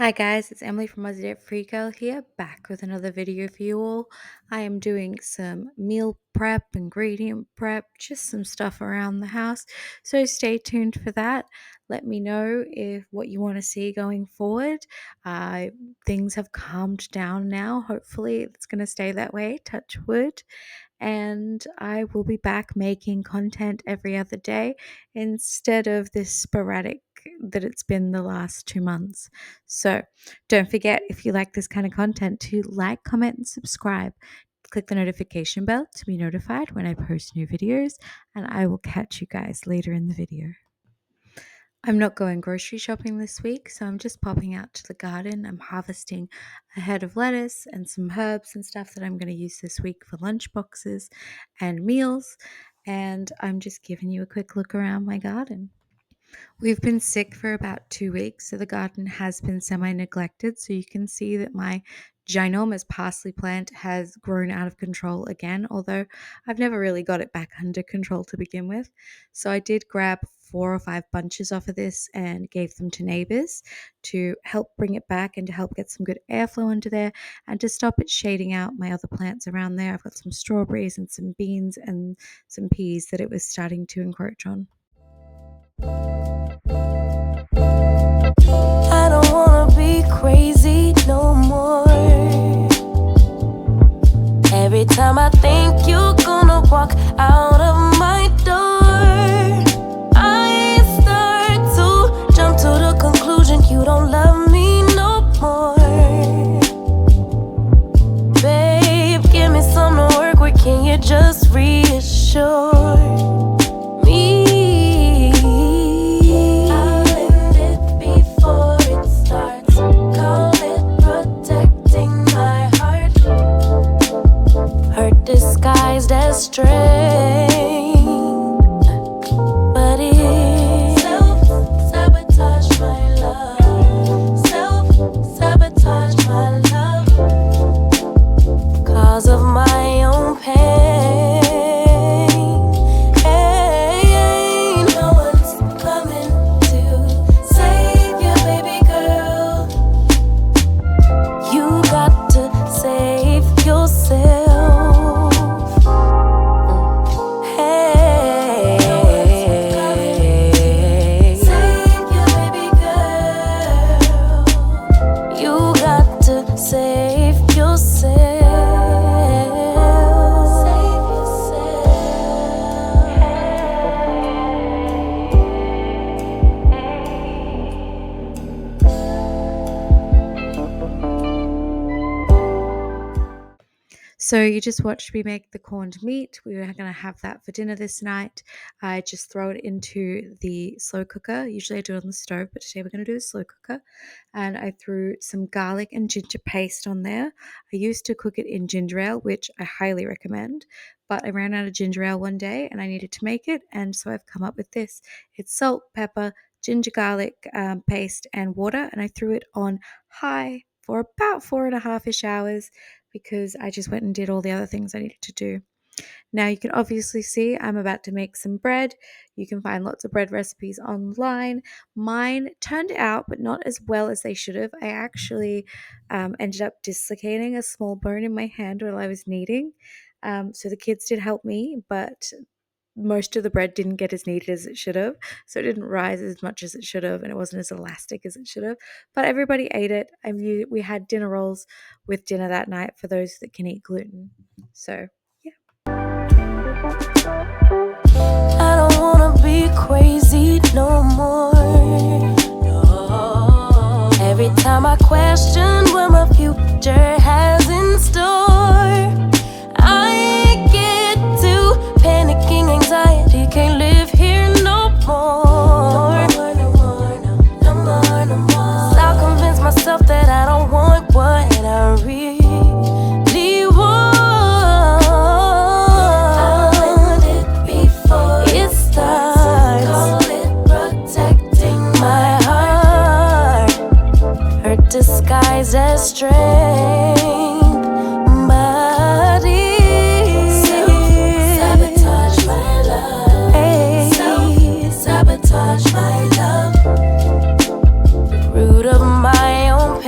Hi guys, it's Emily from Aussie Debt Free Girl here, back with another video for you all. I am doing some meal prep, ingredient prep, just some stuff around the house. So stay tuned for that. Let me know if what you want to see going forward. Things have calmed down now. Hopefully it's going to stay that way, touch wood. And I will be back making content every other day instead of this sporadic that it's been the last 2 months. So don't forget, if you like this kind of content, to like, comment, and subscribe. Click the notification bell to be notified when I post new videos, and I will catch you guys later in the video. I'm not going grocery shopping this week, so I'm just popping out to the garden. I'm harvesting a head of lettuce and some herbs and stuff that I'm going to use this week for lunch boxes and meals, and I'm just giving you a quick look around my garden. We've been sick for about 2 weeks, so the garden has been semi-neglected. So you can see that my ginormous parsley plant has grown out of control again, although I've never really got it back under control to begin with. So I did grab 4 or 5 bunches off of this and gave them to neighbors to help bring it back and to help get some good airflow under there and to stop it shading out my other plants around there. I've got some strawberries and some beans and some peas that it was starting to encroach on. I don't wanna be crazy no more. Every time I think you're gonna walk out of my door, I start to jump to the conclusion you don't love me no more. Babe, give me some to work with, can you just reassure me? Disguised as strength, but it self-sabotage my love, self-sabotage my love, cause of my own pain. No one's coming to save you, baby girl. You got to save yourself. Save yourself. Save yourself. So you just watched me make the corned meat. We were going to have that for dinner this night. I just throw it into the slow cooker. Usually I do it on the stove, but today we're going to do a slow cooker. And I threw some garlic and ginger paste on there. I used to cook it in ginger ale, which I highly recommend, but I ran out of ginger ale one day and I needed to make it. And so I've come up with this. It's salt, pepper, ginger garlic paste, and water. And I threw it on high for about 4.5-ish hours, because I just went and did all the other things I needed to do. Now you can obviously see I'm about to make some bread. You can find lots of bread recipes online. Mine turned out, but not as well as they should have. I actually ended up dislocating a small bone in my hand while I was kneading. So the kids did help me, but most of the bread didn't get as kneaded as it should have, so it didn't rise as much as it should have, and it wasn't as elastic as it should have, but everybody ate it. We had dinner rolls with dinner that night for those that can eat gluten. So yeah. I don't wanna be crazy no more. Every time I question what my future has in store, I get to panicking, anxiety, can't live here no more. So I'll convince myself that I don't want what I really want. I learned it before it starts. Call it protecting my heart. Hurt disguised as strength. Sabotage my love, the root of my own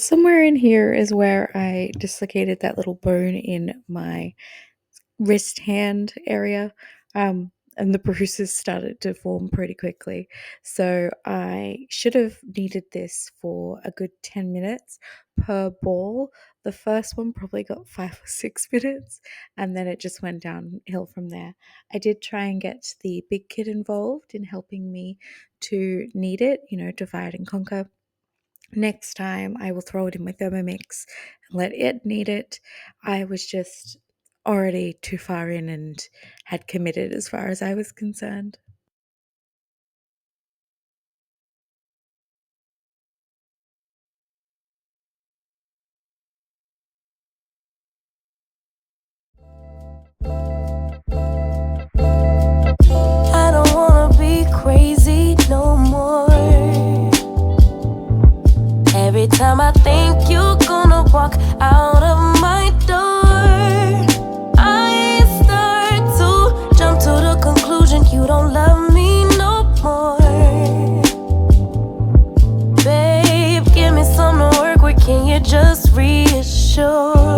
somewhere in here is where I dislocated that little bone in my wrist hand area. And the bruises started to form pretty quickly. So I should have needed this for a good 10 minutes per ball. The first one probably got 5 or 6 minutes, and then it just went downhill from there. I did try and get the big kid involved in helping me to knead it, divide and conquer. Next time, I will throw it in my Thermomix and let it knead it. I was just already too far in and had committed as far as I was concerned. I don't wanna be crazy no more. Every time I think you're gonna walk out of my door, I start to jump to the conclusion you don't love me no more. Babe, give me some to work with, can you just reassure?